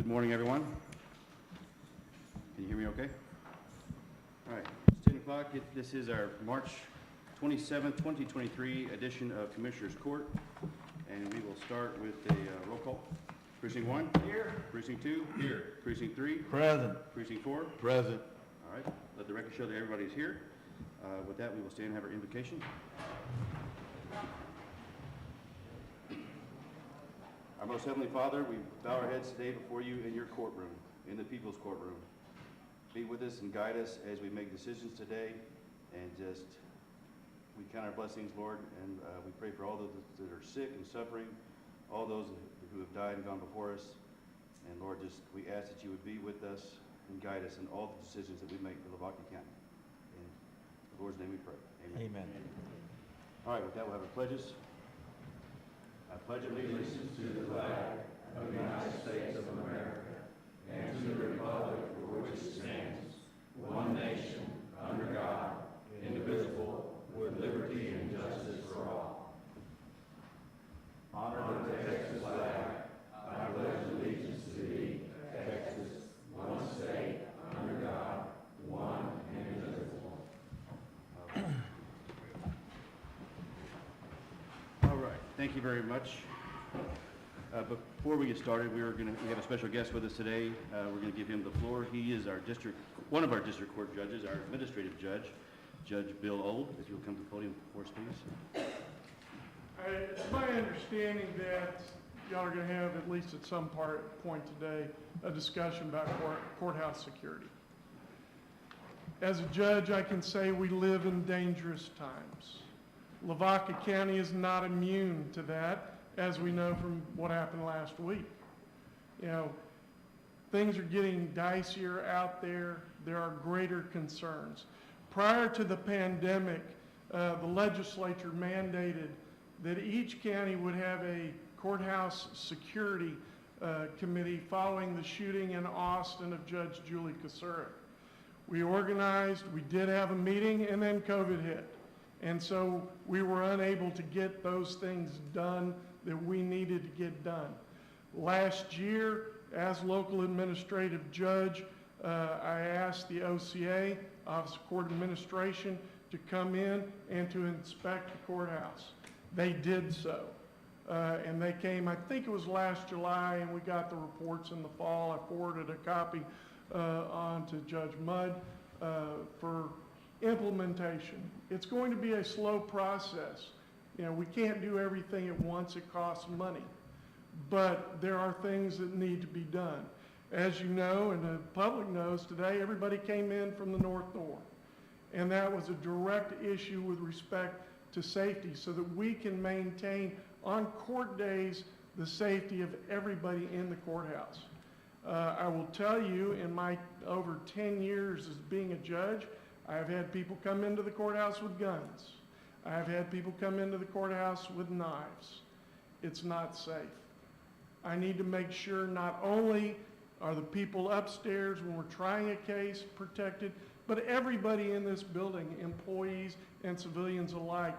Good morning, everyone. Can you hear me okay? All right, it's 10 o'clock. This is our March 27th, 2023 edition of Commissioners Court. And we will start with a roll call. Precinct 1? Here. Precinct 2? Here. Precinct 3? Present. Precinct 4? Present. All right, let the record show that everybody's here. With that, we will stand and have our invocation. Our most heavenly Father, we bow our heads today before you in your courtroom, in the people's courtroom. Be with us and guide us as we make decisions today, and we count our blessings, Lord, and we pray for all those that are sick and suffering, all those who have died and gone before us. And Lord, we ask that you would be with us and guide us in all the decisions that we make for Lavaca County. In the Lord's name we pray. Amen. Amen. All right, with that, we'll have our pledges. I pledge allegiance to the flag of the United States of America and to the republic for which it stands, one nation, under God, indivisible, with liberty and justice for all. Honor the Texas flag. I pledge allegiance to thee, Texas, one state, under God, one and indivisible. All right, thank you very much. Before we get started, we have a special guest with us today. We're going to give him the floor. He is one of our district court judges, our administrative judge, Judge Bill Old. If you'll come to the podium for us, please. It's my understanding that y'all are going to have, at least at some point today, a discussion about courthouse security. As a judge, I can say we live in dangerous times. Lavaca County is not immune to that, as we know from what happened last week. You know, things are getting dicier out there. There are greater concerns. Prior to the pandemic, the legislature mandated that each county would have a courthouse security committee following the shooting in Austin of Judge Julie Kasurik. We organized, we did have a meeting, and then COVID hit. And so we were unable to get those things done that we needed to get done. Last year, as local administrative judge, I asked the OCA, Office of Court Administration, to come in and to inspect the courthouse. They did so. And they came, I think it was last July, and we got the reports in the fall. I forwarded a copy on to Judge Mudd for implementation. It's going to be a slow process. You know, we can't do everything at once. It costs money. But there are things that need to be done. As you know, and the public knows today, everybody came in from the North Door. And that was a direct issue with respect to safety so that we can maintain on court days the safety of everybody in the courthouse. I will tell you, in my over 10 years as being a judge, I've had people come into the courthouse with guns. I've had people come into the courthouse with knives. It's not safe. I need to make sure not only are the people upstairs when we're trying a case protected, but everybody in this building, employees and civilians alike,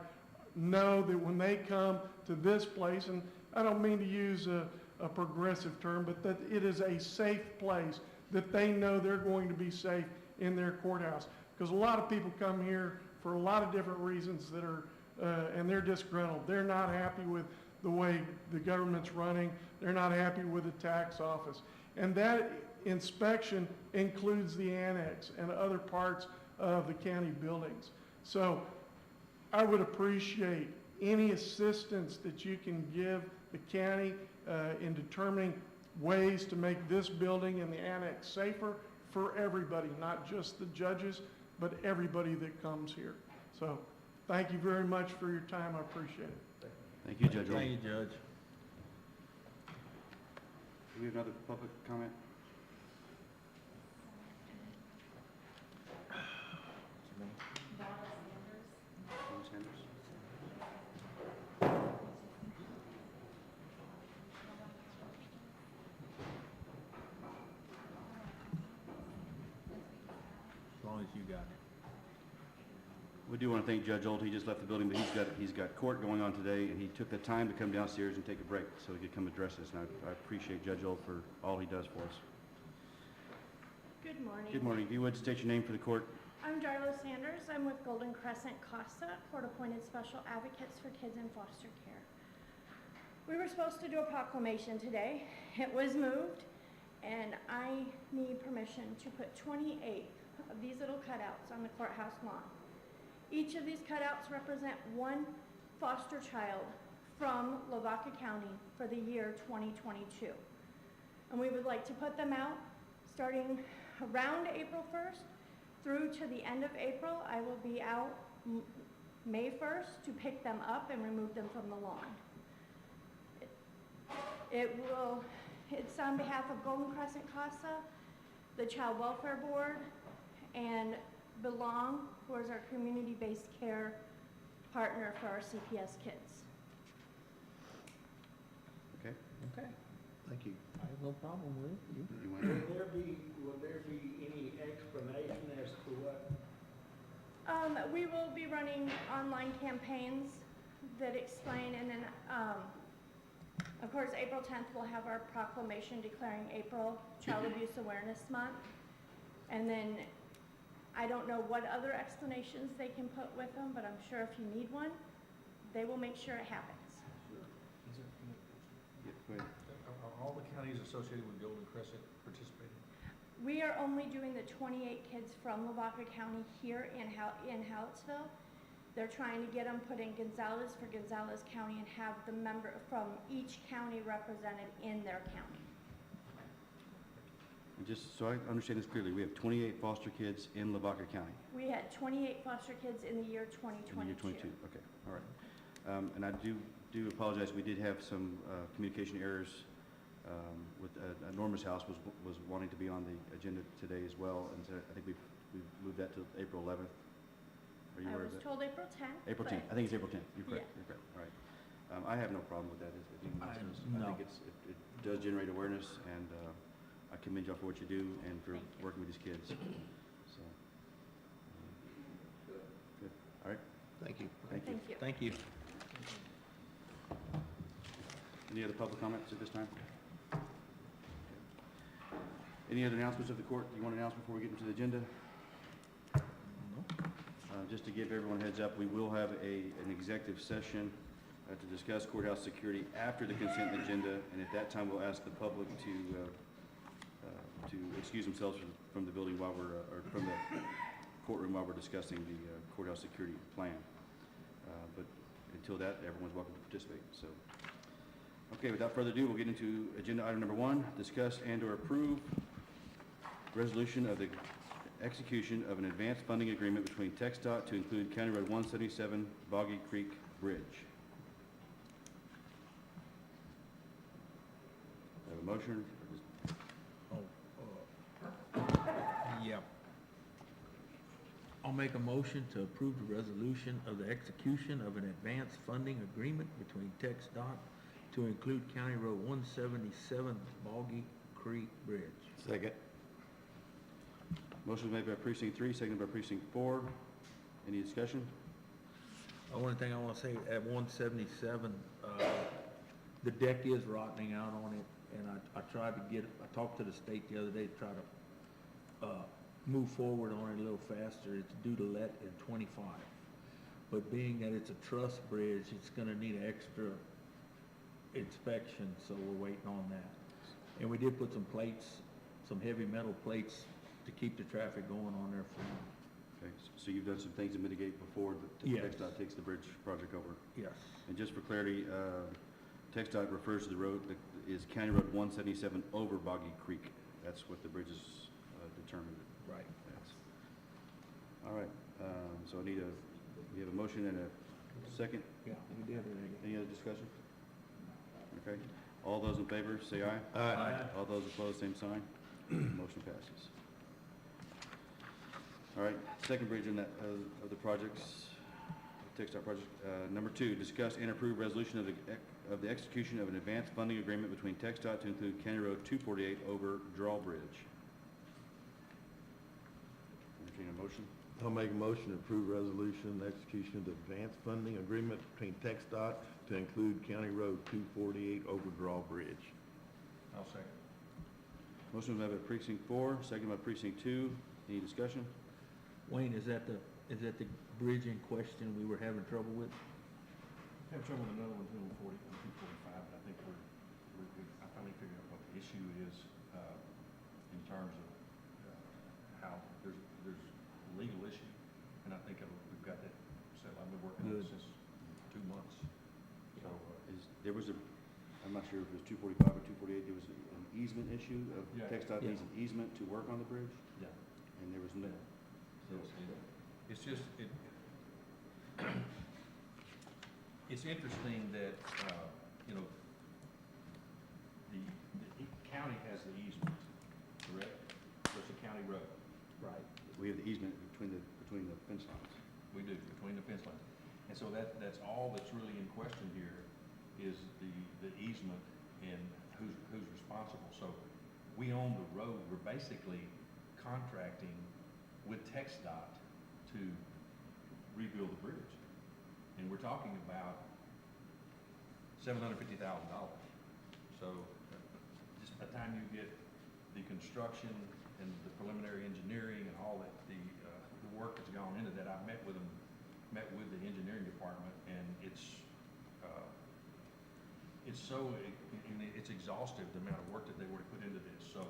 know that when they come to this place, and I don't mean to use a progressive term, but that it is a safe place, that they know they're going to be safe in their courthouse. Because a lot of people come here for a lot of different reasons that are, and they're disgruntled. They're not happy with the way the government's running. They're not happy with the tax office. And that inspection includes the annex and other parts of the county buildings. So I would appreciate any assistance that you can give the county in determining ways to make this building and the annex safer for everybody, not just the judges, but everybody that comes here. So thank you very much for your time. I appreciate it. Thank you, Judge Old. Thank you, Judge. Do we have another public comment? Sanders? As long as you got it. We do want to thank Judge Old. He just left the building, but he's got court going on today, and he took the time to come downstairs and take a break so he could come address us. And I appreciate Judge Old for all he does for us. Good morning. Good morning. If you would state your name for the court. I'm Darla Sanders. I'm with Golden Crescent CASA, Court-Appointed Special Advocates for Kids in Foster Care. We were supposed to do a proclamation today. It was moved, and I need permission to put 28 of these little cutouts on the courthouse lawn. Each of these cutouts represent one foster child from Lavaca County for the year 2022. And we would like to put them out starting around April 1st through to the end of April. I will be out May 1st to pick them up and remove them from the lawn. It's on behalf of Golden Crescent CASA, the Child Welfare Board, and Belong, who is our community-based care partner for our CPS kids. Okay. Okay, thank you. I have no problem with it. You want Will there be any explanation as to what? We will be running online campaigns that explain, and then, of course, April 10th, we'll have our proclamation declaring April Child Abuse Awareness Month. And then, I don't know what other explanations they can put with them, but I'm sure if you need one, they will make sure it happens. Yeah, go ahead. Are all the counties associated with Golden Crescent participating? We are only doing the 28 kids from Lavaca County here in Hallettsville. They're trying to get them put in Gonzales for Gonzales County and have the member from each county represented in their county. And just so I understand this clearly, we have 28 foster kids in Lavaca County. We had 28 foster kids in the year 2022. In the year 22, okay, all right. And I do apologize, we did have some communication errors with Norma's house was wanting to be on the agenda today as well, and so I think we've moved that to April 11th. Are you I aware was of that? told April 10th. April 10th, but- I think it's April 10th, you're correct, Yeah. you're correct, all right. I have no problem with that, if anyone else does. I no. think it does generate awareness, and I commend y'all for what you do and for Thank you. working with these kids, so. Good, all right, Thank you. thank you. Thank you. Thank you. Any other public comments at this time? Any other announcements of the court you want to announce before we get into the agenda? Just to give everyone a heads up, we will have an executive session to discuss courthouse security after the consent agenda, and at that time, we'll ask the public to excuse themselves from the building while or from the courtroom while we're discussing the courthouse security plan. But until that, everyone's welcome to participate, so. Okay, without further ado, we'll get into agenda item number 1, discuss and/or approve resolution of the execution of an advanced funding agreement between TxDOT to include County Road 177 Boggy Creek Bridge. Have a motion? Or just- Yeah. I'll make a motion to approve the resolution of the execution of an advanced funding agreement between TxDOT to include County Road 177 Boggy Creek Bridge. Second. Motion made by precinct 3, seconded by precinct 4. Any discussion? The only thing I want to say, at 177, the deck is rotting out on it, and I tried to I talked to the state the other day to try to move forward on it a little faster. It's due to let in 25. But being that it's a truss bridge, it's going to need an extra inspection, so we're waiting on that. And we did put some plates, some heavy metal plates to keep the traffic going on there for now. Okay, so you've done some things to mitigate before the Yes. TxDOT takes the bridge project over. Yes. And just for clarity, TxDOT refers to the road that is County Road 177 over Boggy Creek. That's what the bridge is determined. Right. That's all right. So we have a motion and a second. Yeah, we did already. Any other discussion? Okay. All those in favor, say aye. Aye. All those opposed, same sign. Motion passes. All right, second bridge in that, of the projects, TxDOT project. Number 2, discuss and approve resolution of the execution of an advanced funding agreement between TxDOT to include County Road 248 over Drawbridge. Entertain a motion. I'll make a motion to approve resolution, execution of the advance funding agreement between TxDOT to include County Road 248 Overdraw Bridge. I'll second. Motion made by precinct 4, second by precinct 2. Any discussion? Wayne, is that the bridge in question we were having trouble with? I have trouble with another one, 240, 245, but I think I finally figured out what the issue is, in terms of, how there's a legal issue, and I think we've got that settled. I've been working on it Good. since 2 months. So, I'm not sure if it was 245 or 248, there was an easement issue of Yeah. TxDOT Yeah. needs an easement to work on the bridge, yeah. and there was no, It's just, it's interesting that, you know, the county has the easement, correct? It's a county road. Right. we have the easement between the fence lines. We do, between the fence lines. And so that's all that's really in question here is the easement and who's responsible. So we own the road, we're basically contracting with TxDOT to rebuild the bridge. And we're talking about $750,000. So just by the time you get the construction and the preliminary engineering and all that, the work that's gone into that, I met with the engineering department, and it's exhaustive, the amount of work that they were to put into this. So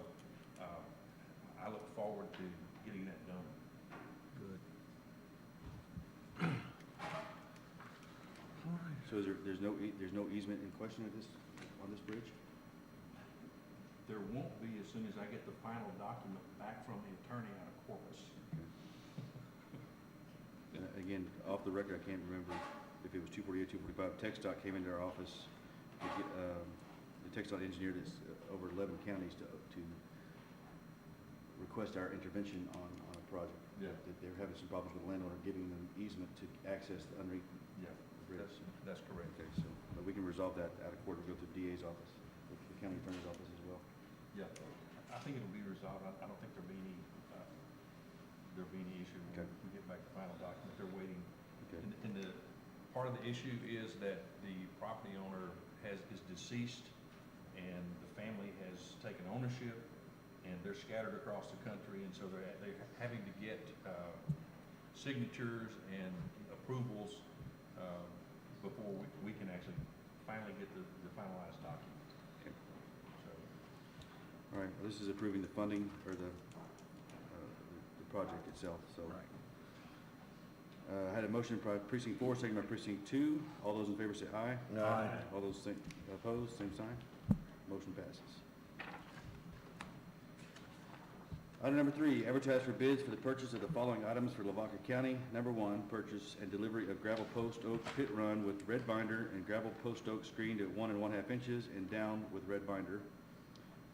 I look forward to getting that done. Good. So there's no easement in question on this bridge? There won't be as soon as I get the final document back from the attorney out of Corpus. Again, off the record, I can't remember if it was 248, 245. TxDOT came into our office, the TxDOT engineer that's over 11 counties to request our intervention on a project. Yeah. That they're having some problems with the landowner giving them easement to access the underneath Yeah, the bridge. that's correct. Okay, so but we can resolve that out of court. We'll go to the DA's office, the county attorney's office as well. Yeah, I think it'll be resolved. I don't think there'll be any issue when Okay. we get back the final document. They're waiting. Okay. And the part of the issue is that the property owner is deceased, and the family has taken ownership, and they're scattered across the country, and so they're having to get signatures and approvals before we can actually finally get the finalized document. Okay. So, All right, well, this is approving the funding or the project itself, so. Right. I had a motion by precinct 4, second by precinct 2. All those in favor say aye. Aye. All those opposed, same sign. Motion passes. Item number 3, advertise for bids for the purchase of the following items for Lavaca County. Number 1, purchase and delivery of gravel post oak pit run with red binder and gravel post oak screened at 1 1/2 inches and down with red binder.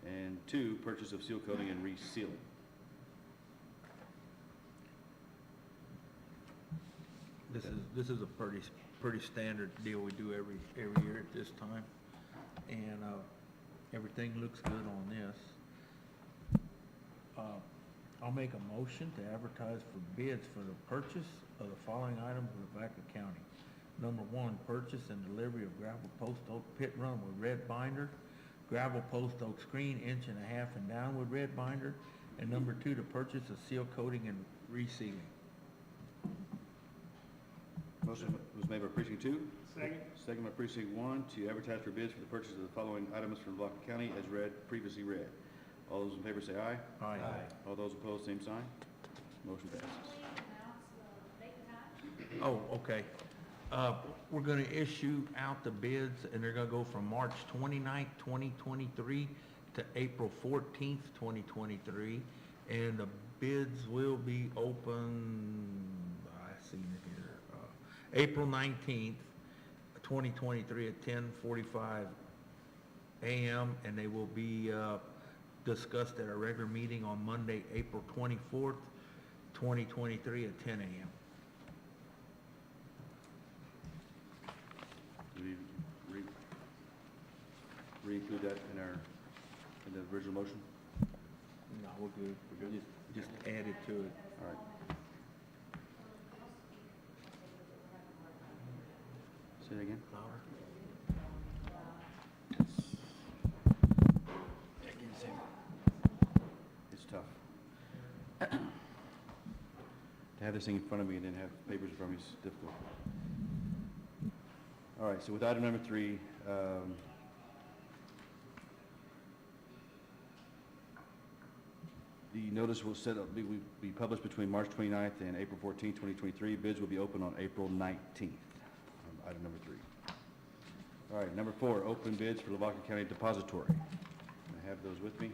And 2, purchase of seal coating and resealing. This is a pretty standard deal we do every year at this time, and everything looks good on this. I'll make a motion to advertise for bids for the purchase of the following items in Lavaca County. Number 1, purchase and delivery of gravel post oak pit run with red binder, gravel post oak screen 1.5 inches and down with red binder, and number 2, to purchase a seal coating and resealing. Motion was made by precinct 2. Second. Second by precinct 1 to advertise for bids for the purchase of the following items from Lavaca County as previously read. All those in favor say aye. Aye. All those opposed, same sign. Motion passes. Oh, okay. We're gonna issue out the bids, and they're gonna go from March 29th, 2023 to April 14th, 2023. And the bids will be open, I seen it here, April 19th, 2023 at 10:45 a.m. And they will be discussed at our regular meeting on Monday, April 24th, 2023 at 10 a.m. Do we re-include that in the original motion? No, we're good. We're good? Just add it to it. All right. Say that again? Flower? It's tough. To have this thing in front of me and then have papers in front of me is difficult. All right, so with item number 3, the notice will be published between March 29th and April 14th, 2023. Bids will be open on April 19th. Item number 3. All right, number 4, open bids for Lavaca County Depository. I have those with me.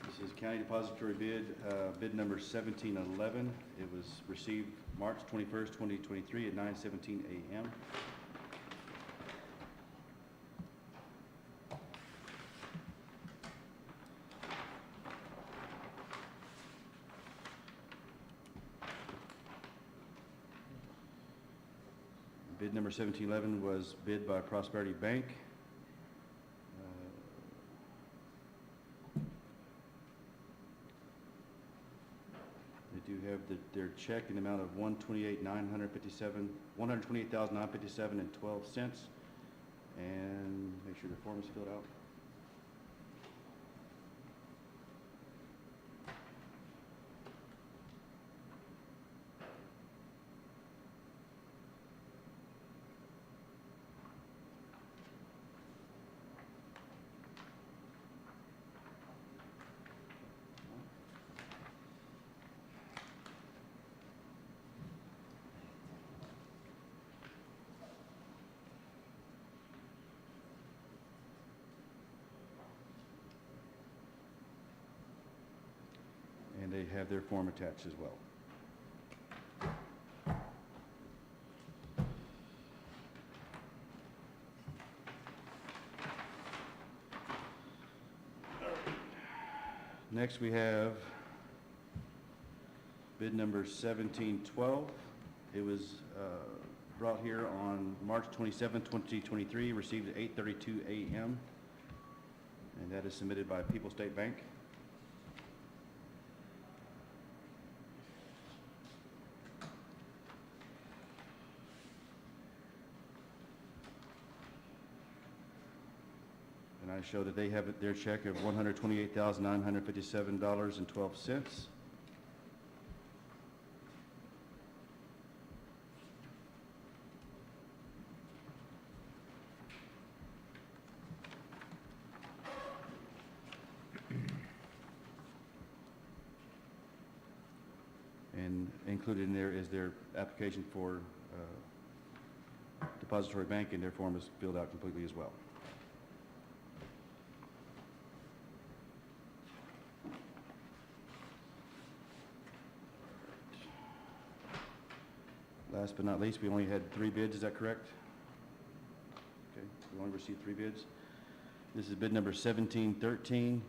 This is County Depository bid, bid number 1711. It was received March 21st, 2023 at 9:17 a.m. Bid number 1711 was bid by Prosperity Bank. They do have their check in the amount of $128,957.12, and make sure the form is filled out. And they have their form attached as well. Next, we have bid number 1712. It was brought here on March 27, 2023, received at 8:32 a.m., and that is submitted by People State Bank. And I show that they have their check of $128,957.12. And included in there is their application for depository bank, and their form is filled out completely as well. Last but not least, we only had 3 bids, is that correct? Okay, we only received 3 bids. This is bid number 1713.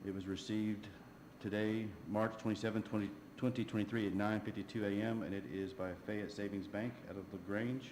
It was received today, March 27, 2023 at 9:52 a.m., and it is by Fayette Savings Bank out of LaGrange.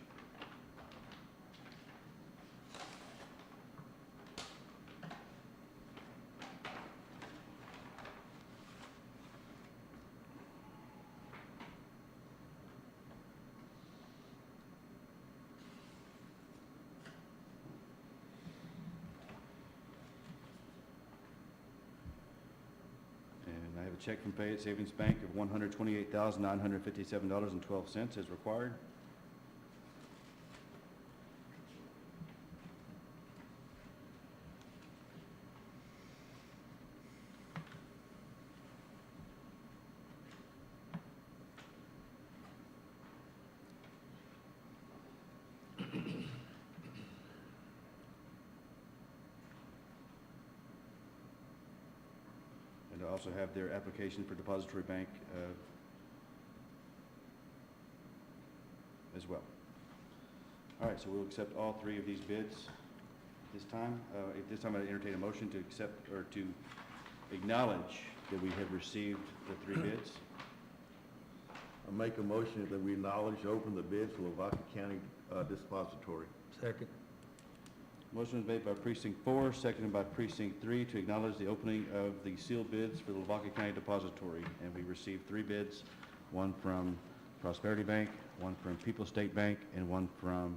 And I have a check from Fayette Savings Bank of $128,957.12 as required. And I also have their application for depository bank as well. All right, so we'll accept all 3 of these bids this time. At this time, I entertain a motion to accept or to acknowledge that we have received the 3 bids. I make a motion that we acknowledge, open the bids for Lavaca County Dispository. Second. Motion is made by precinct 4, seconded by precinct 3 to acknowledge the opening of the sealed bids for the Lavaca County Depository. And we received 3 bids, one from Prosperity Bank, one from People's State Bank, and one from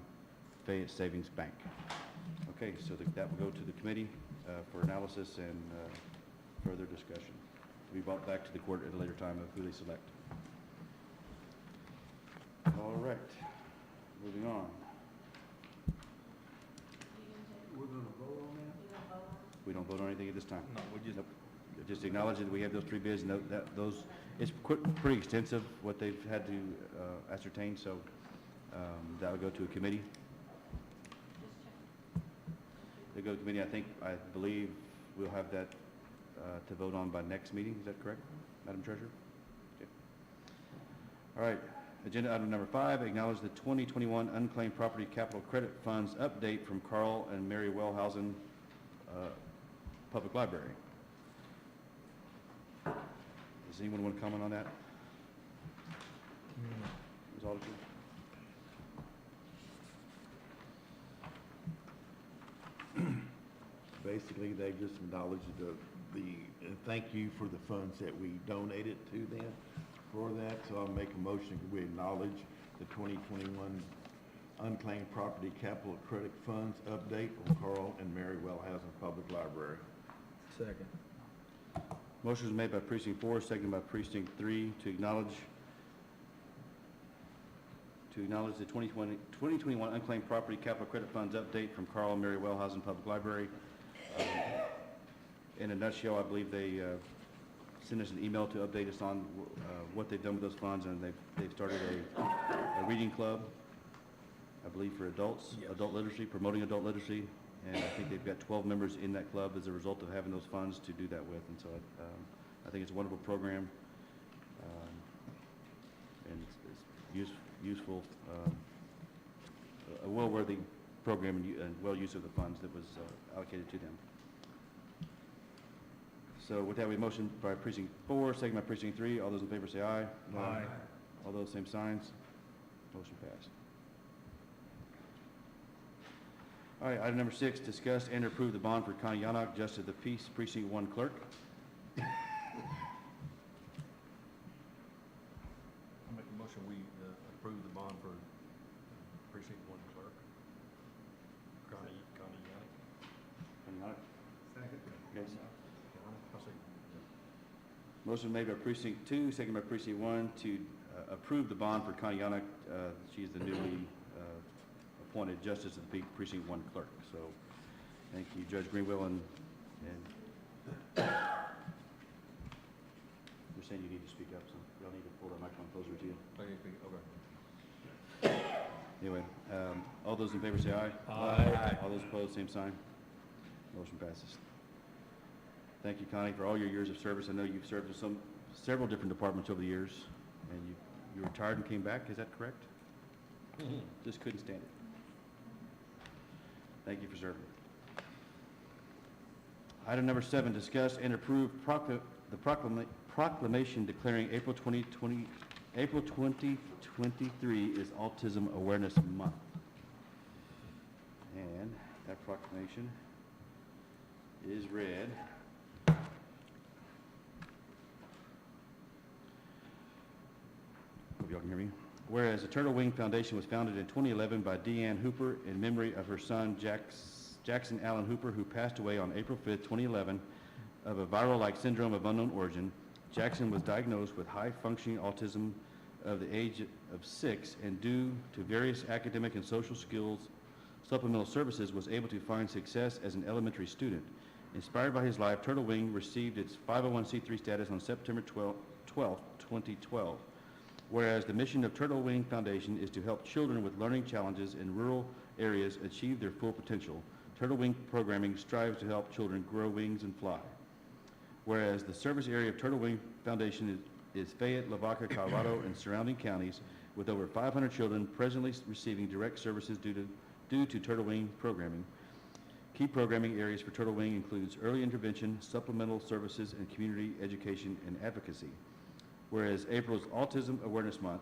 Fayette Savings Bank. Okay, so that will go to the committee for analysis and further discussion. To be brought back to the court at a later time of who they select. All right, moving on. We're gonna vote on that? We don't vote on anything at this time. No, we just, Nope. Just acknowledge that we have those 3 bids, and those, it's pretty extensive what they've had to ascertain, so that would go to a committee. They go to committee, I believe we'll have that to vote on by next meeting, is that correct, Madam Treasurer? Okay. All right, agenda item number 5, acknowledge the 2021 unclaimed property capital credit funds update from Carl and Mary Wellhausen Public Library. Does anyone want to comment on that? Ms. Alderson? Basically, they just acknowledged thank you for the funds that we donated to them for that. So I'll make a motion that we acknowledge the 2021 unclaimed property capital credit funds update on Carl and Mary Wellhausen Public Library. second. Motion is made by precinct 4, seconded by precinct 3 to acknowledge the 2021 unclaimed property capital credit funds update from Carl and Mary Wellhausen Public Library. In a nutshell, I believe they sent us an email to update us on what they've done with those funds, and they've started a reading club, I believe, for adults, Yes. adult literacy, promoting adult literacy, and I think they've got 12 members in that club as a result of having those funds to do that with, and so I think it's a wonderful program, and it's useful, a well-worthy program and well use of the funds that was allocated to them. So with that, we motion by precinct 4, second by precinct 3. All those in favor say aye. Aye. All those same signs. Motion passed. All right, item number 6, discuss and approve the bond for Connie Yannock, Justice of the Peace, Precinct 1 Clerk. I make a motion, we approve the bond for precinct 1 clerk, Connie Yannick. Connie Yannock. Second. Okay. I'll say, Motion made by precinct 2, second by precinct 1 to approve the bond for Connie Yannock. She's the newly appointed Justice of the Peace, Precinct 1 Clerk. So thank you, Judge Greenwell, and you're saying you need to speak up, so y'all need to pull that microphone closer to you. okay. Anyway, all those in favor say aye. Aye. All those opposed, same sign. Motion passes. Thank you, Connie, for all your years of service. I know you've served in several different departments over the years, and you retired and came back, is that correct? Just couldn't stand it. Thank you for serving. Item number 7, discuss and approve the proclamation declaring April 2023 is Autism Awareness Month. And that proclamation is read. Hope y'all can hear me. Whereas the Turtle Wing Foundation was founded in 2011 by Deanne Hooper in memory of her son Jackson Allen Hooper, who passed away on April 5th, 2011 of a viral-like syndrome of unknown origin. Jackson was diagnosed with high-functioning autism of the age of 6, and due to various academic and social skills supplemental services, was able to find success as an elementary student. Inspired by his life, Turtle Wing received its 501c3 status on September 12, 2012. Whereas the mission of Turtle Wing Foundation is to help children with learning challenges in rural areas achieve their full potential, Turtle Wing programming strives to help children grow wings and fly. Whereas the service area of Turtle Wing Foundation is Fayette, Lavaca, Colorado, and surrounding counties, with over 500 children presently receiving direct services due to Turtle Wing programming. Key programming areas for Turtle Wing includes early intervention, supplemental services, and community education and advocacy. Whereas April is Autism Awareness Month,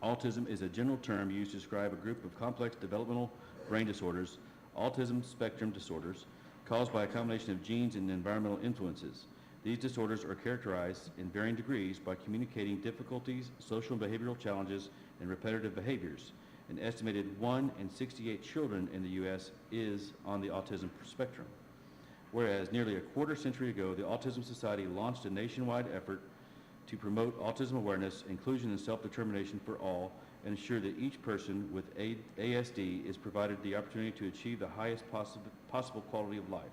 autism is a general term used to describe a group of complex developmental brain disorders, autism spectrum disorders, caused by a combination of genes and environmental influences. These disorders are characterized in varying degrees by communicating difficulties, social and behavioral challenges, and repetitive behaviors. An estimated 1 in 68 children in the U.S. is on the autism spectrum. Whereas nearly a quarter century ago, the Autism Society launched a nationwide effort to promote autism awareness, inclusion, and self-determination for all, and ensure that each person with ASD is provided the opportunity to achieve the highest possible quality of life.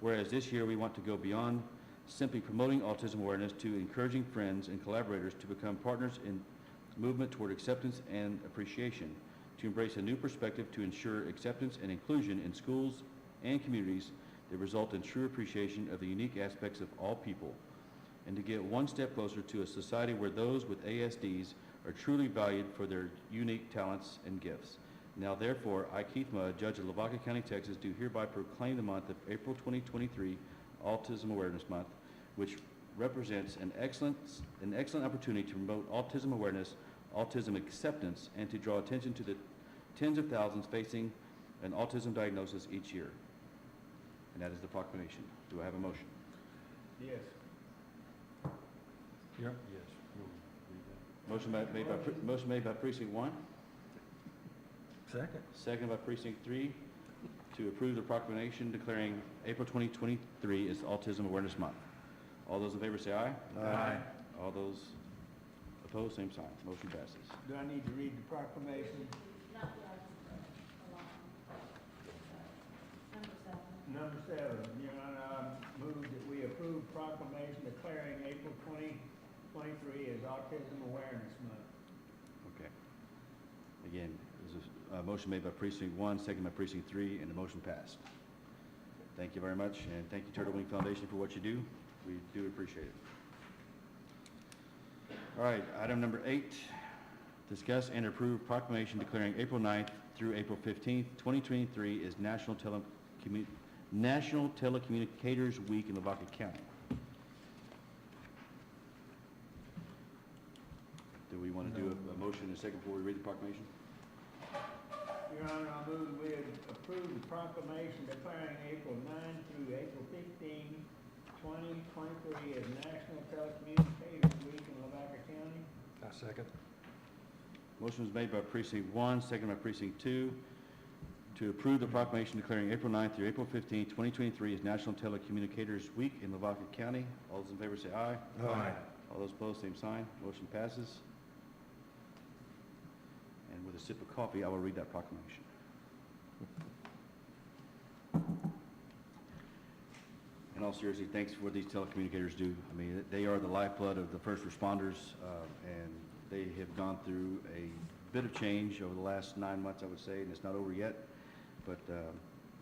Whereas this year we want to go beyond simply promoting autism awareness to encouraging friends and collaborators to become partners in movement toward acceptance and appreciation, to embrace a new perspective to ensure acceptance and inclusion in schools and communities that result in true appreciation of the unique aspects of all people, and to get one step closer to a society where those with ASDs are truly valued for their unique talents and gifts. Now therefore, I, Keith Mudd, Judge of Lavaca County, Texas, do hereby proclaim the month of April 2023 Autism Awareness Month, which represents an excellent opportunity to promote autism awareness, autism acceptance, and to draw attention to the tens of thousands facing an autism diagnosis each year. And that is the proclamation. Do I have a motion? Yes. Yes. Motion made by Precinct 1, Second. seconded by Precinct 3, to approve the proclamation declaring April 2023 as Autism Awareness Month. All those in favor say aye. Aye. All those opposed, same sign. Motion passes. Do I need to read the proclamation? Number 7, Your Honor, I move that we approve proclamation declaring April 2023 as Autism Awareness Month. Okay. Again, there's a motion made by Precinct 1, seconded by Precinct 3, and the motion passed. Thank you very much, and thank you, Turtle Wing Foundation, for what you do. We do appreciate it. All right, item number 8, discuss and approve proclamation declaring April 9th through April 15th, 2023 is National Telecommunicators Week in Lavaca County. Do we want to do a motion in a second before we read the proclamation? Your Honor, I move we approve the proclamation declaring April 9 through April 15, 2023 as National Telecommunicators Week in Lavaca County. I second. Motion was made by Precinct 1, seconded by Precinct 2, to approve the proclamation declaring April 9th through April 15th, 2023 as National Telecommunicators Week in Lavaca County. All those in favor say aye. Aye. All those opposed, same sign. Motion passes. And with a sip of coffee, I will read that proclamation. In all seriousness, thanks for what these telecommunicators do. I mean, they are the lifeblood of the first responders, and they have gone through a bit of change over the last 9 months, I would say, and it's not over yet. But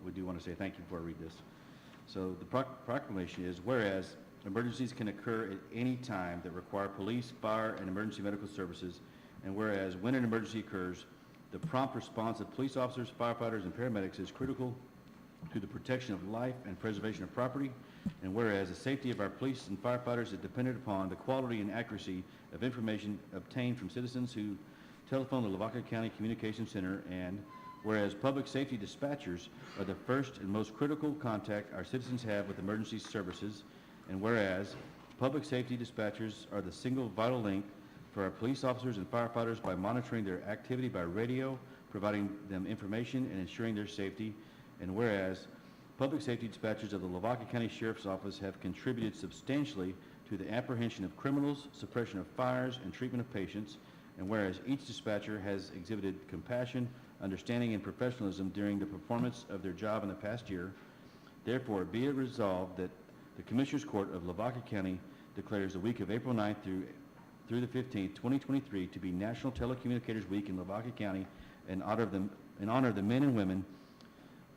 we do want to say thank you before I read this. So the proclamation is, whereas emergencies can occur at any time that require police, fire, and emergency medical services, and whereas when an emergency occurs, the prompt response of police officers, firefighters, and paramedics is critical to the protection of life and preservation of property, and whereas the safety of our police and firefighters is dependent upon the quality and accuracy of information obtained from citizens who telephone the Lavaca County Communications Center, and whereas public safety dispatchers are the first and most critical contact our citizens have with emergency services, and whereas public safety dispatchers are the single vital link for our police officers and firefighters by monitoring their activity by radio, providing them information, and ensuring their safety, and whereas public safety dispatchers of the Lavaca County Sheriff's Office have contributed substantially to the apprehension of criminals, suppression of fires, and treatment of patients, and whereas each dispatcher has exhibited compassion, understanding, and professionalism during the performance of their job in the past year, therefore be it resolved that the Commissioners Court of Lavaca County declares the week of April 9th through the 15th, 2023 to be National Telecommunicators Week in Lavaca County in honor of the men and women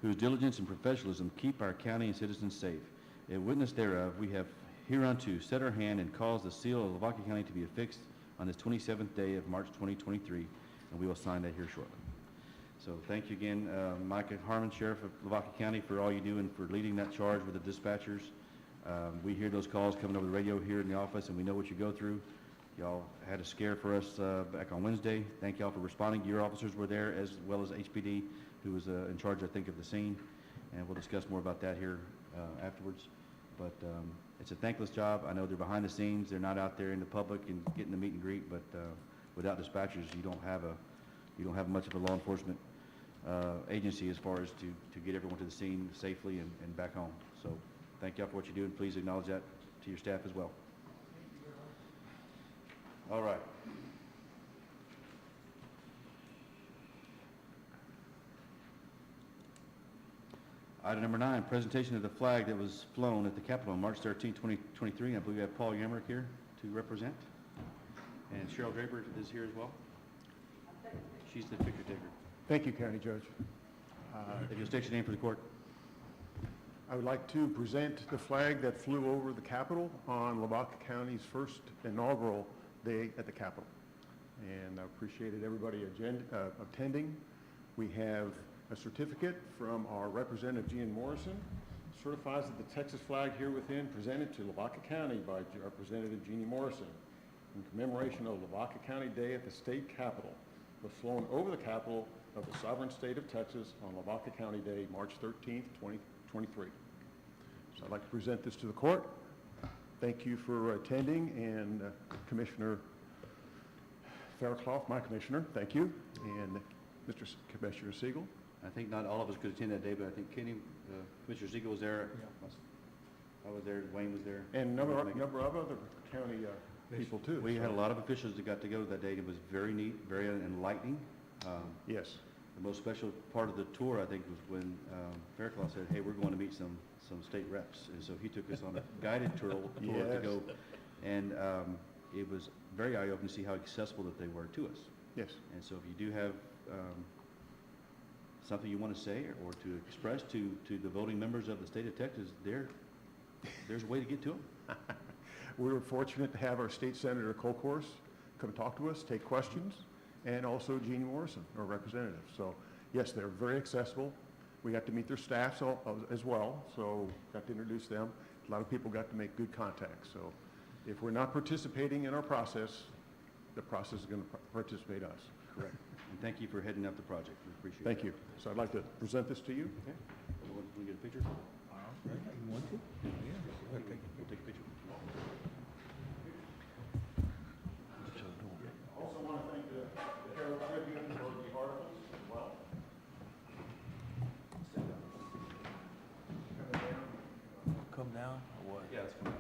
whose diligence and professionalism keep our county and citizens safe. In witness thereof, we have hereunto set our hand and caused the seal of Lavaca County to be affixed on this 27th day of March 2023, and we will sign that here shortly. So thank you again, Micah Harmon, Sheriff of Lavaca County, for all you do and for leading that charge with the dispatchers. We hear those calls coming over the radio here in the office, and we know what you go through. Y'all had a scare for us back on Wednesday. Thank y'all for responding. Your officers were there, as well as HPD, who was in charge, I think, of the scene. And we'll discuss more about that here afterwards. But it's a thankless job. I know they're behind the scenes. They're not out there in the public and getting the meet and greet. But without dispatchers, you don't have much of a law enforcement agency as far as to get everyone to the scene safely and back home. So thank y'all for what you do, and please acknowledge that to your staff as well. All right. Item number 9, presentation of the flag that was flown at the Capitol on March 13, 2023. I believe we have Paul Yamrick here to represent. And Cheryl Draper is here as well. She's the picture taker. Thank you, County Judge. If you'll state your name for the court. I would like to present the flag that flew over the Capitol on Lavaca County's first inaugural day at the Capitol. And I appreciated everybody attending. We have a certificate from our representative, Gene Morrison, certifies that the Texas flag here within presented to Lavaca County by Representative Jeannie Morrison in commemoration of Lavaca County Day at the state capitol was flown over the Capitol of the sovereign state of Texas on Lavaca County Day, March 13th, 2023. So I'd like to present this to the court. Thank you for attending, and Commissioner Fairclough, my commissioner, thank you, and Commissioner Siegel. I think not all of us could attend that day, but I think Kenny, Commissioner Siegel was there. I was there, Wayne was there. And a number of other county people too. We had a lot of officials that got to go that day. It was very neat, very enlightening. Yes. The most special part of the tour, I think, was when Fairclough said, hey, we're going to meet some state reps. And so he took us on a guided tour to Yes. go. And it was very eye-opening to see how accessible that they were to us. Yes. And so if you do have something you want to say or to express to the voting members of the state of Texas, there's a way to get to them. We were fortunate to have our state senator, Colcourse, come talk to us, take questions, and also Jeannie Morrison, our representative. So yes, they're very accessible. We got to meet their staffs as well, so got to introduce them. A lot of people got to make good contacts. So if we're not participating in our process, the process is going to participate us. Correct. And thank you for heading up the project. We appreciate it. Thank you. So I'd like to present this to you. Okay. Want to get a picture? You want to? Yeah. We'll take a picture. Also want to thank the Herald Tribune for the articles as well. Come down or what? Yeah, it's fine.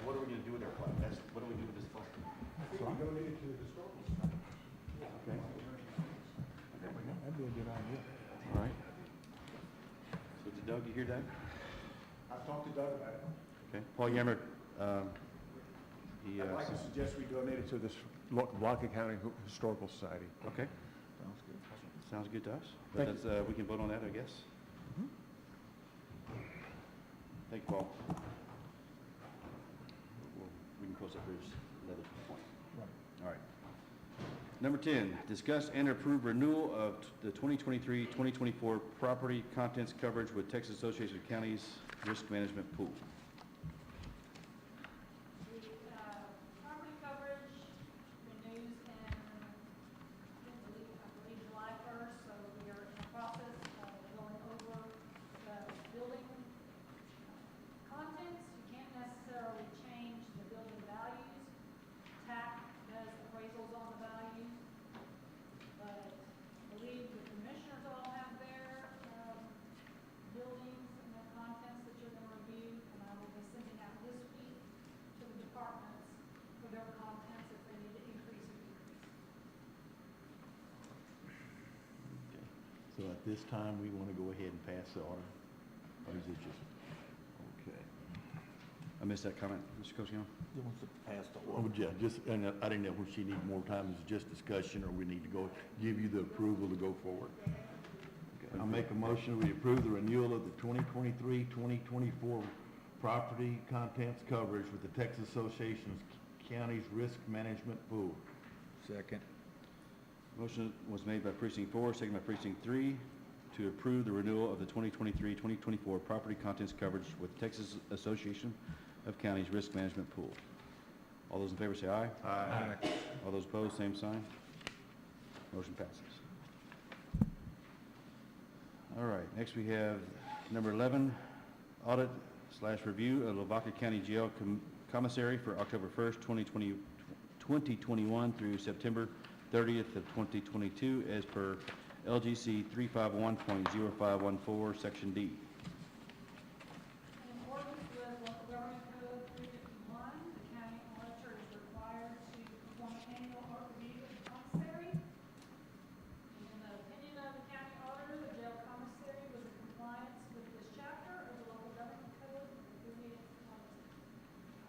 What are we going to do with our flag? What do we do with this flag? Donate it to the historical society. Okay. That'd be a good idea. All right. So did Doug, you hear that? I've talked to Doug about it. Okay. Paul Yammer, he, I'd like to suggest we donate it to this Lavaca County Historical Society. okay. Sounds good. Sounds good to us. Thank That's, we can vote on that, I guess. Thank you, Paul. We can close that bridge another point. Right. All right. Number 10, discuss and approve renewal of the 2023-2024 property contents coverage with Texas Association of Counties Risk Management Pool. The property coverage renews in, I believe July 1st, so we are in the process of going over So at this time, we want to go ahead and pass the order? Or is it just, okay. I missed that comment, Mr. Kosciuszko. You want to pass the Oh, yeah, just, and I didn't know if she needed more time, is it just discussion, or we need to go, give you the approval to go forward? Okay, I'll make a motion, we approve the renewal of the 2023-2024 property contents coverage with the Texas Association of Counties Risk Management Pool. Second. Motion was made by precinct 4, second by precinct 3, to approve the renewal of the 2023-2024 property contents coverage with Texas Association of Counties Risk Management Pool. All those in favor say aye. Aye. All those opposed, same sign. Motion passes. All right, next we have number 11, audit/review of Lavaca County Jail Commissary for October 1st, 2021 through September 30th of 2022 as per LGC 351.0514, Section D. In accordance with local government code 351, the county auditor is required to perform an annual audit review of the commissary. In the opinion of the county auditor, the jail commissary was in compliance with this chapter of the local government code during its audit.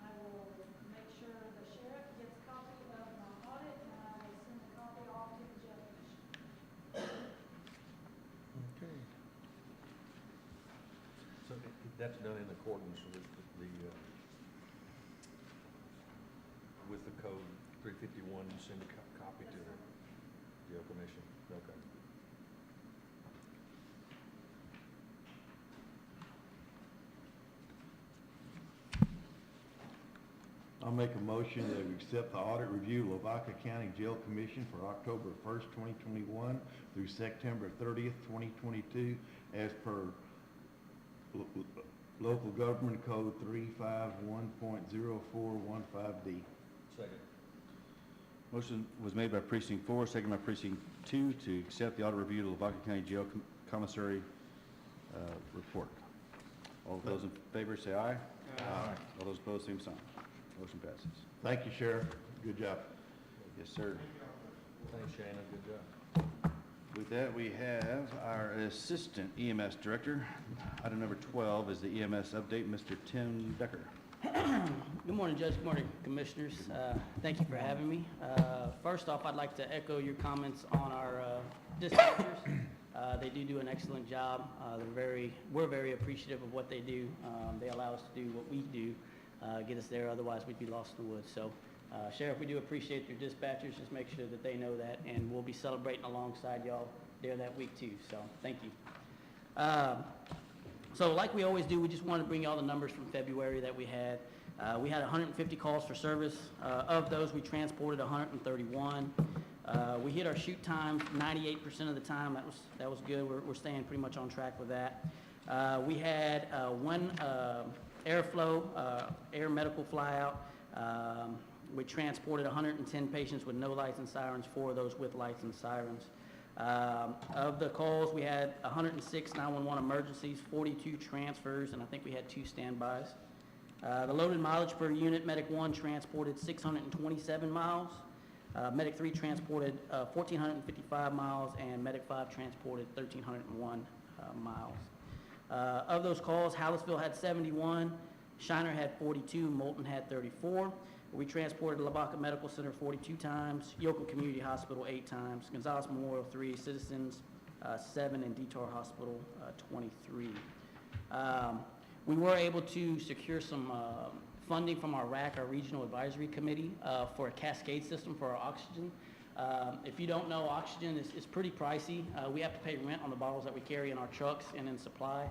I will make sure the sheriff gets a copy of my audit, and I will send a copy off to the jail commission. Okay. So that's done in accordance with the code 351, you send a copy to the jail commission? Okay. I'll make a motion that we accept the audit review of Lavaca County Jail Commission for October 1st, 2021 through September 30th, 2022 as per local government code 351.0415D. Second. Motion was made by precinct 4, second by precinct 2 to accept the audit review of the Lavaca County Jail Commissary report. All those in favor say aye. Aye. All those opposed, same sign. Motion passes. Thank you, Sheriff. Good job. Yes, sir. Thanks, Shannon, good job. With that, we have our Assistant EMS Director. Item number 12 is the EMS update, Mr. Tim Decker. Good morning, Judge. Good morning, Commissioners. Thank you for having me. First off, I'd like to echo your comments on our dispatchers. They do an excellent job. We're very appreciative of what they do. They allow us to do what we do, get us there. Otherwise, we'd be lost in the woods. So, Sheriff, we do appreciate your dispatchers. Just make sure that they know that, and we'll be celebrating alongside y'all there that week too. So, thank you. So like we always do, we just wanted to bring you all the numbers from February that we had. We had 150 calls for service. Of those, we transported 131. We hit our shoot times 98% of the time. That was good. We're staying pretty much on track with that. We had one airflow, air medical flyout. We transported 110 patients with no lights and sirens, 4 of those with lights and sirens. Of the calls, we had 106 911 emergencies, 42 transfers, and I think we had 2 standbys. The loaded mileage per unit, Medic 1 transported 627 miles. Medic 3 transported 1,455 miles, and Medic 5 transported 1,301 miles. Of those calls, Hallettsville had 71, Shiner had 42, Moulton had 34. We transported Lavaca Medical Center 42 times, Yoakum Community Hospital 8 times, Gonzales Memorial 3, Citizens 7, and Detour Hospital 23. We were able to secure some funding from our RAC, our Regional Advisory Committee, for a cascade system for our oxygen. If you don't know, oxygen is pretty pricey. We have to pay rent on the bottles that we carry in our trucks and in supply.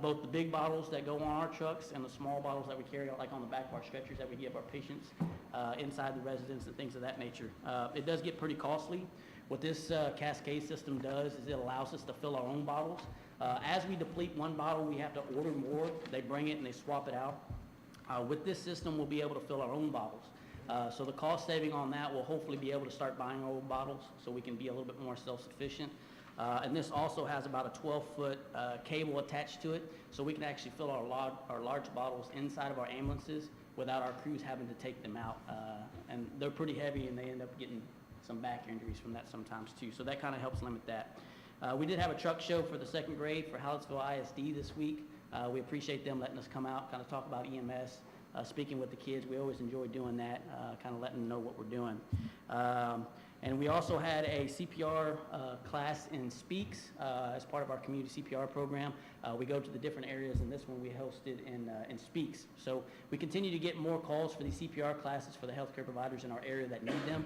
Both the big bottles that go on our trucks and the small bottles that we carry, like on the back of our stretchers that we give our patients inside the residence and things of that nature. It does get pretty costly. What this cascade system does is it allows us to fill our own bottles. As we deplete one bottle, we have to order more. They bring it and they swap it out. With this system, we'll be able to fill our own bottles. So the cost saving on that will hopefully be able to start buying our own bottles so we can be a little bit more self-sufficient. And this also has about a 12-foot cable attached to it, so we can actually fill our large bottles inside of our ambulances without our crews having to take them out. And they're pretty heavy, and they end up getting some back injuries from that sometimes too. So that kind of helps limit that. We did have a truck show for the second grade for Hallettsville ISD this week. We appreciate them letting us come out, kind of talk about EMS, speaking with the kids. We always enjoy doing that, kind of letting them know what we're doing. And we also had a CPR class in Speaks as part of our community CPR program. We go to the different areas, and this one we hosted in Speaks. So we continue to get more calls for these CPR classes for the healthcare providers in our area that need them.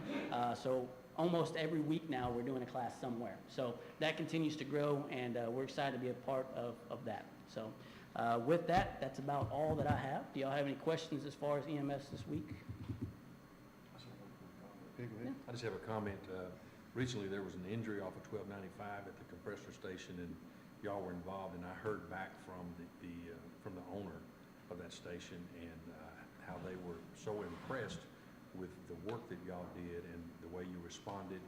So almost every week now we're doing a class somewhere. So that continues to grow, and we're excited to be a part of that. So with that, that's about all that I have. Do y'all have any questions as far as EMS this week? Okay, go ahead. I just have a comment. Recently, there was an injury off of 1295 at the compressor station, and y'all were involved, and I heard back from from the owner of that station and how they were so impressed with the work that y'all did and the way you responded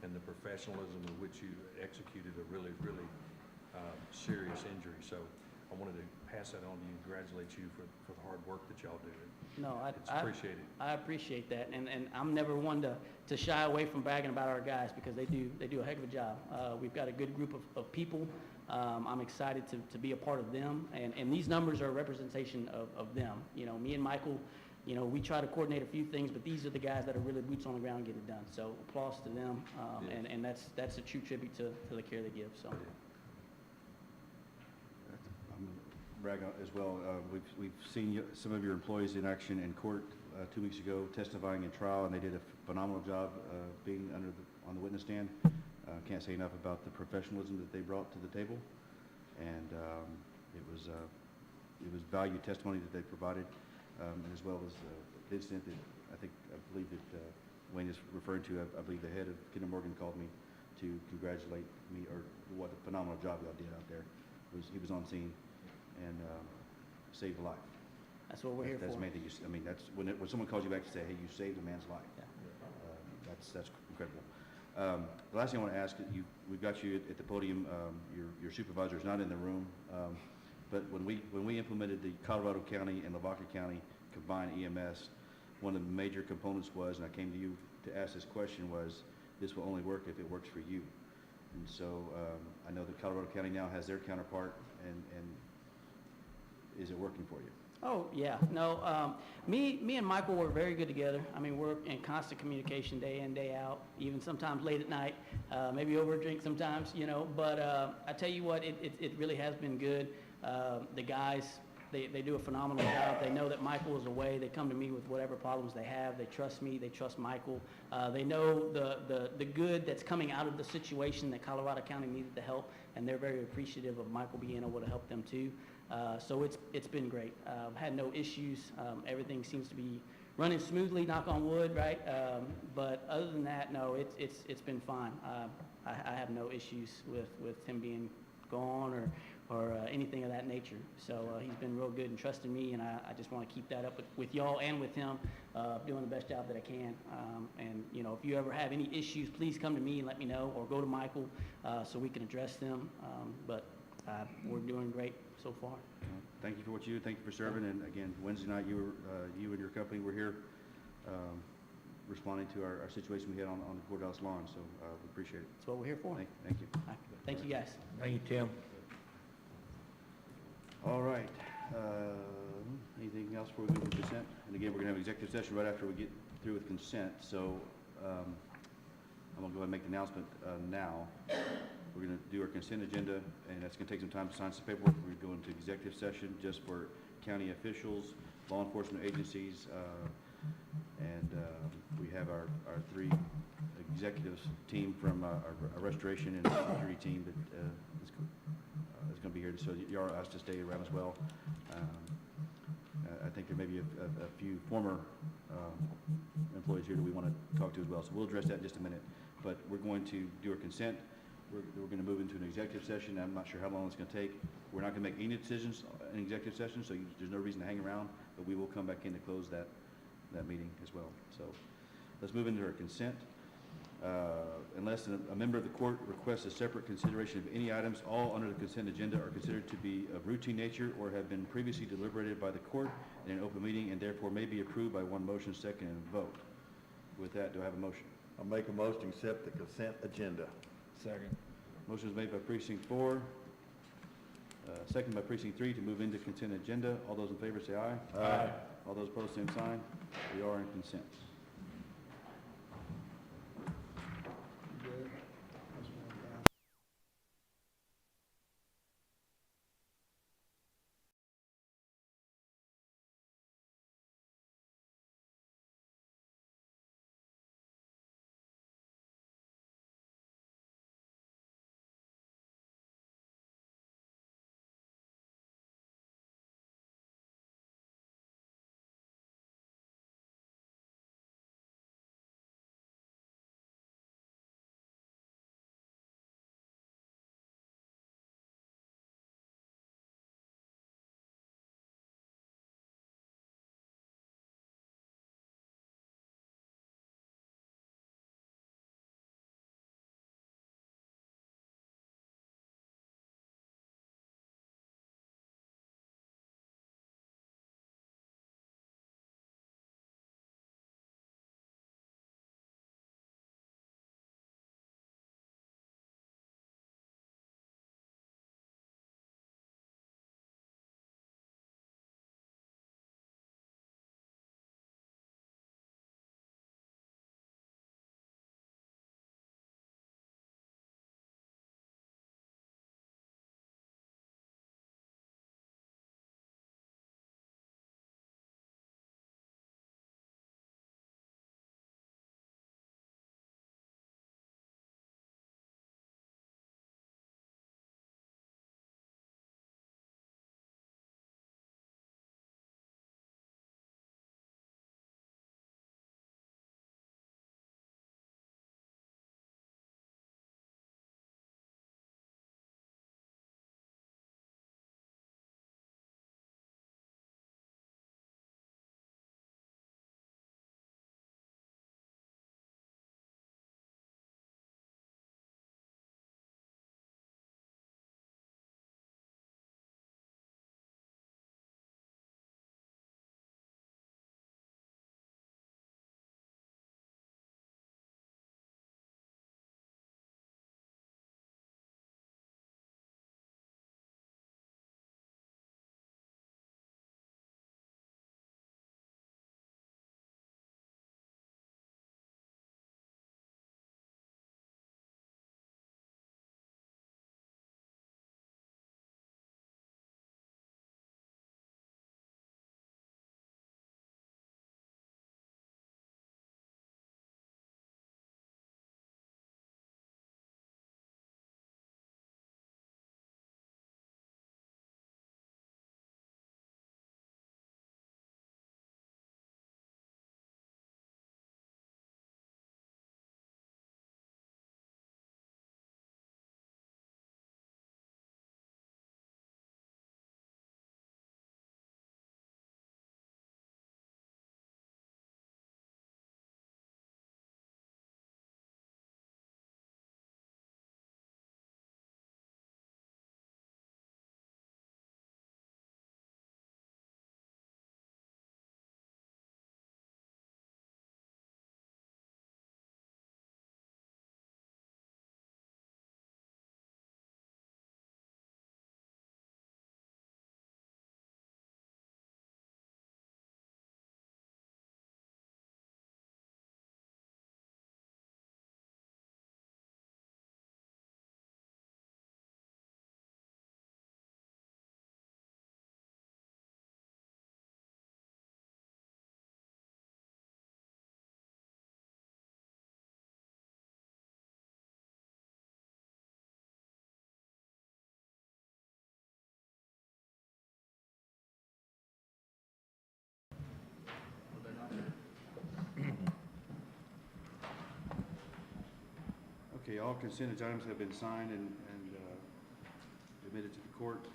and the professionalism with which you executed a really, really serious injury. So I wanted to pass that on to you, congratulate you for the hard work that y'all do. No, It's appreciated. I appreciate that, and I'm never one to shy away from bragging about our guys because they do a heck of a job. We've got a good group of people. I'm excited to be a part of them, and these numbers are a representation of them. You know, me and Michael, you know, we try to coordinate a few things, but these are the guys that are really boots on the ground and get it done. So applause to them, and that's a true tribute to the care they give. So. I'm gonna brag on as well. We've seen some of your employees in action in court 2 weeks ago testifying in trial, and they did a phenomenal job being on the witness stand. Can't say enough about the professionalism that they brought to the table, and it was valued testimony that they provided, and as well as the incident that I believe that Wayne is referring to. I believe the head of Kinder Morgan called me to congratulate me, or what a phenomenal job y'all did out there. He was on scene and saved a life. That's what we're here That's for. the main thing. I mean, that's when someone calls you back to say, "Hey, you saved a man's life." Yeah. That's incredible. The last thing I want to ask, we've got you at the podium. Your supervisor is not in the room, but when we implemented the Colorado County and Lavaca County combined EMS, one of the major components was, and I came to you to ask this question, was this will only work if it works for you. And so I know that Colorado County now has their counterpart, and is it working for you? Oh, yeah. No, me and Michael work very good together. I mean, we're in constant communication day in, day out, even sometimes late at night, maybe over a drink sometimes, you know. But I tell you what, it really has been good. The guys, they do a phenomenal job. They know that Michael is away. They come to me with whatever problems they have. They trust me. They trust Michael. They know the good that's coming out of the situation that Colorado County needed to help, and they're very appreciative of Michael being able to help them too. So it's been great. Had no issues. Everything seems to be running smoothly, knock on wood, right? But other than that, no, it's been fine. I have no issues with him being gone or anything of that nature. So he's been real good and trusting me, and I just want to keep that up with y'all and with him, doing the best job that I can. And you know, if you ever have any issues, please come to me and let me know, or go to Michael so we can address them. But we're doing great so far. Thank you for what you do. Thank you for serving. And again, Wednesday night, you and your company were here responding to our situation we had on the courthouse lawn. So we appreciate it. That's what we're here for. Thank you. Thank you, guys. Thank you, Tim. All right. Anything else before we move to consent? And again, we're going to have an executive session right after we get through with consent. So I'm going to go ahead and make the announcement now. We're going to do our consent agenda, and that's going to take some time to sign some paperwork. We're going to go into executive session just for county officials, law enforcement agencies, and we have our three executives team from our restoration and security team that is going to be here. So you are asked to stay around as well. I think there may be a few former employees here that we want to talk to as well. So we'll address that in just a minute. But we're going to do our consent. We're going to move into an executive session. I'm not sure how long it's going to take. We're not going to make any decisions in executive session, so there's no reason to hang around, but we will come back in to close that meeting as well. So let's move into our consent. Unless a member of the court requests a separate consideration of any items, all under the consent agenda are considered to be of routine nature or have been previously deliberated by the court in an open meeting and therefore may be approved by one motion, second, and vote. With that, do I have a motion? I'll make a motion to accept the consent agenda. Second. Motion is made by precinct 4, second by precinct 3 to move into consent agenda. All those in favor say aye. Aye. All those opposed, same sign. We are in consent. Okay, all consent items have been signed and admitted to the court.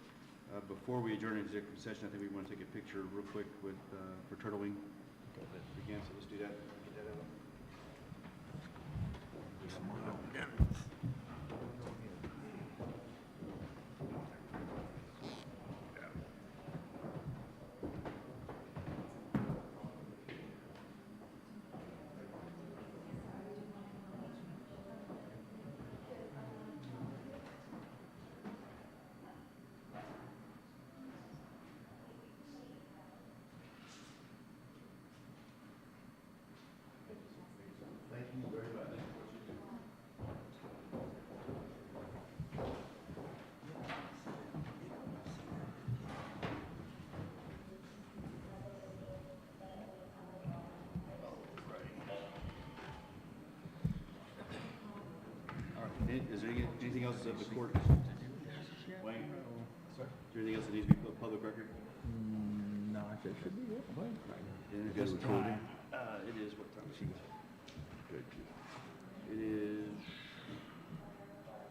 Before we adjourn executive session, I think we want to take a picture real quick with, for turtling. Again, so let's do that. Get that out. Is there anything else of the court? Wayne? Sir? Is there anything else that needs to be put public record? No, I said, should be it. And Good it's recording. time. It is, what time? It is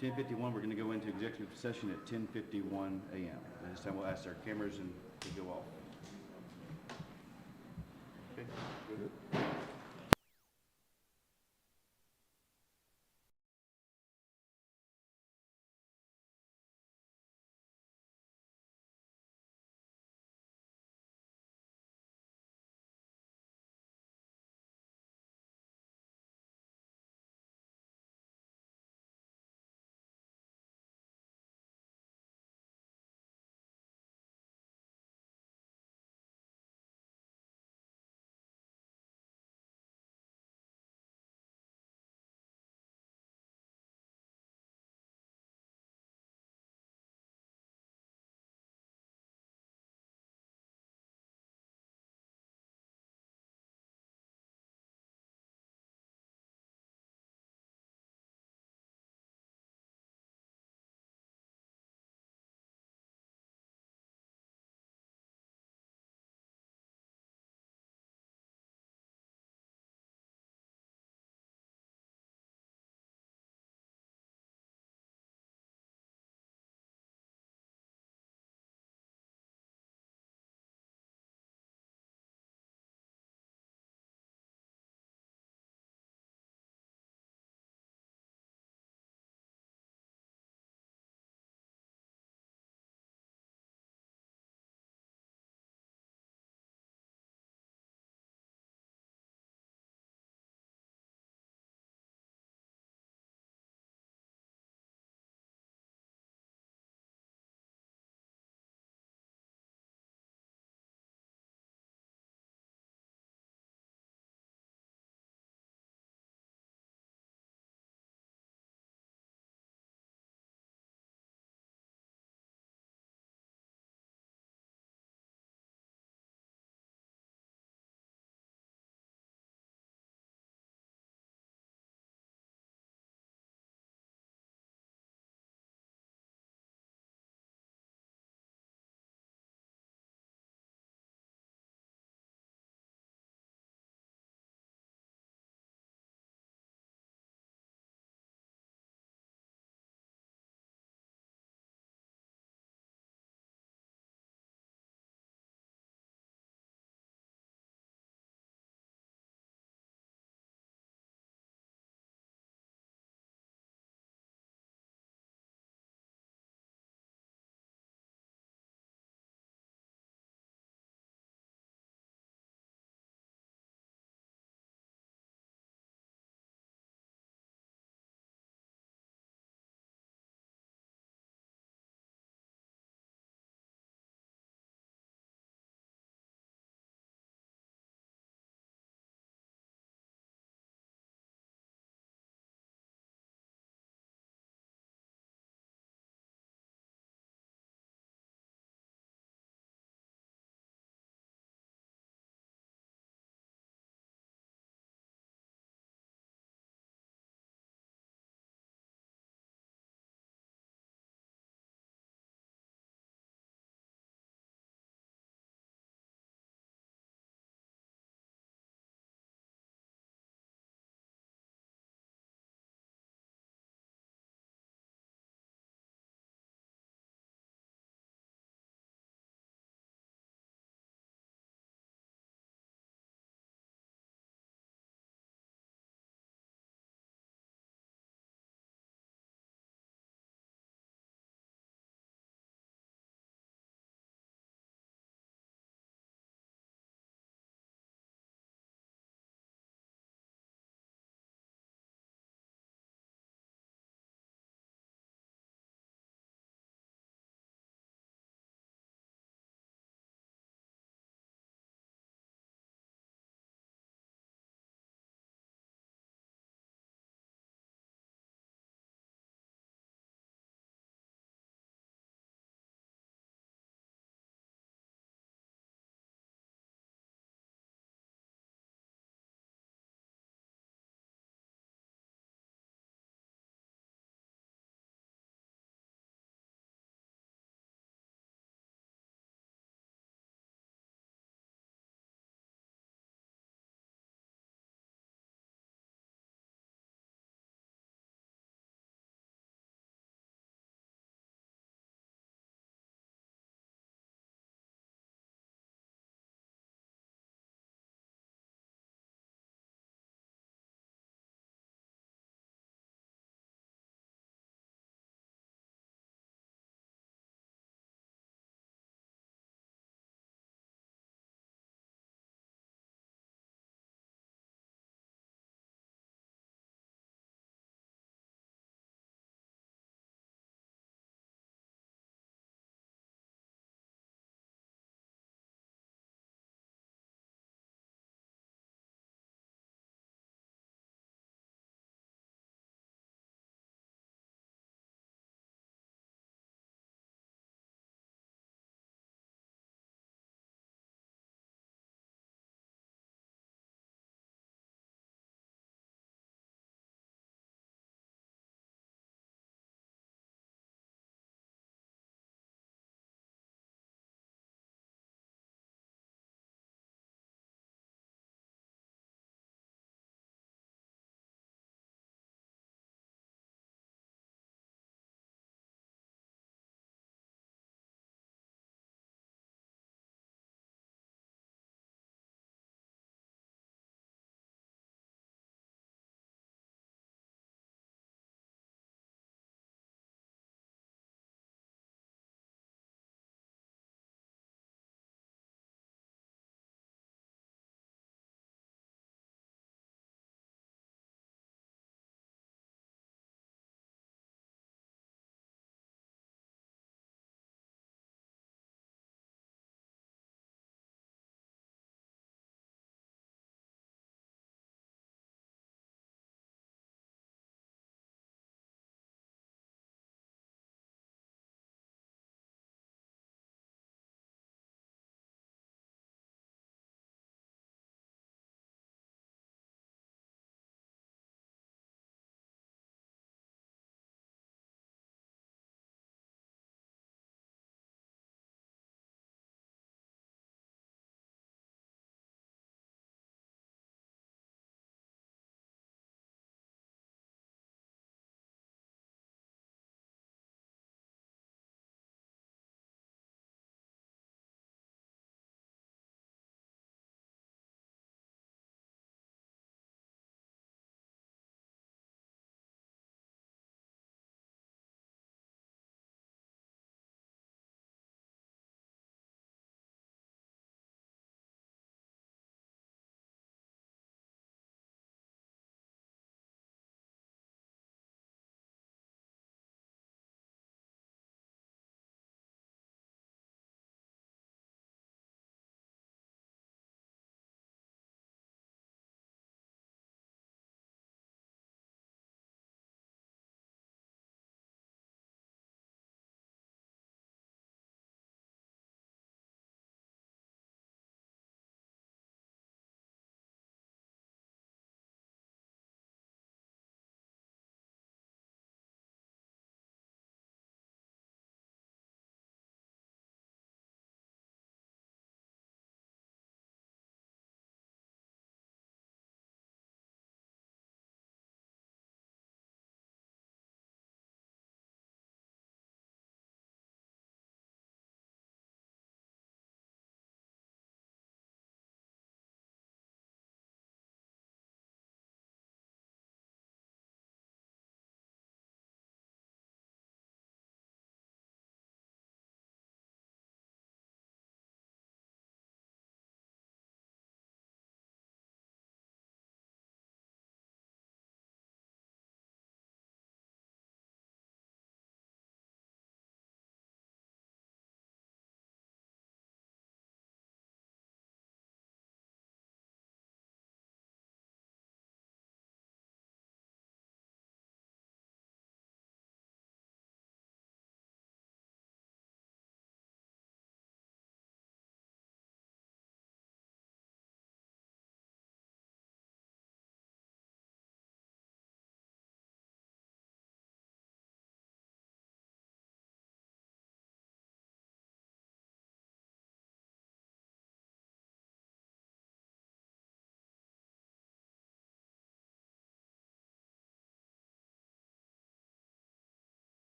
10:51. We're gonna go into executive session at 10:51 a.m. And this time we'll ask our cameras to go off. Okay, good.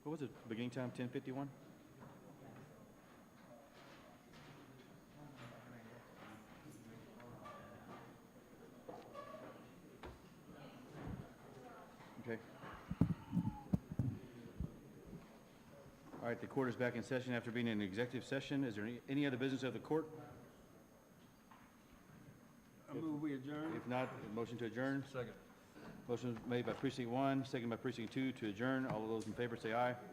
What was it, beginning time, 10:51? Okay. All right, the court is back in session after being in executive session. Is there any other business of the court? I move we adjourn. If not, motion to adjourn. Second. Motion made by precinct 1, seconded by precinct 2 to adjourn. All of those in favor say aye.